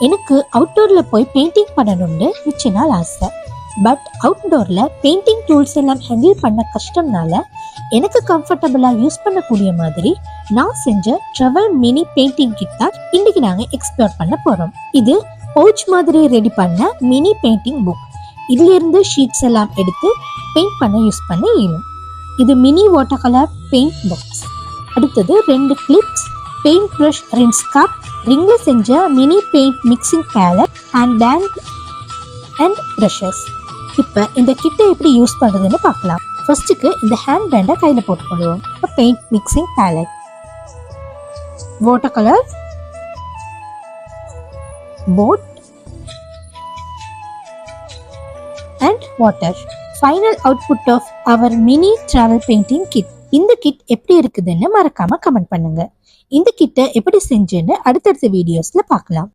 எனக்கு அவுட்டோர்ல போய் பெயிண்டிங் பண்ணணும்னு மிச்ச நாள் ஆசை. பட் அவுட்டோர்ல பெயிண்டிங் டூல்ஸ் எல்லாம் ஹேண்டில் பண்ண கஷ்டம்னால எனக்கு கம்ஃபர்டபுளா யூஸ் பண்ணக்கூடிய மாதிரி நான் செஞ்ச ட்ரெவல் மினி பெயிண்டிங் கிட் தான் இன்னைக்கு நாங்க எக்ஸ்ப்ளோர் பண்ண போறோம். இது பவுச் மாதிரி ரெடி பண்ண மினி பெயிண்டிங் புக். இதுல இருந்து ஷீட்ஸ் எல்லாம் எடுத்து பெயிண்ட் பண்ண யூஸ் பண்ண இயலும். இது mini water colour paint box. அடுத்தது 2 clips, paint brush, rinse cup, ரிங்ல செஞ்ச mini paint mixing palette, hand band and brushes. இப்போ இந்த கிட்டை எப்படி யூஸ் பண்றதுன்னு பார்க்கலாம். ஃபர்ஸ்ட்டுக்கு இந்த ஹேண்ட் பேண்டை கையில போட்டுக்கொள்வோம். Paint mixing palette, water colour, boat and water. Final output of our mini travel painting kit. இந்த கிட் எப்படி இருக்குதுன்னு மறக்காம கமெண்ட் பண்ணுங்க. இந்த கிட்டை எப்படி செஞ்சேன்னு அடுத்தடுத்த வீடியோஸ்ல பார்க்கலாம்.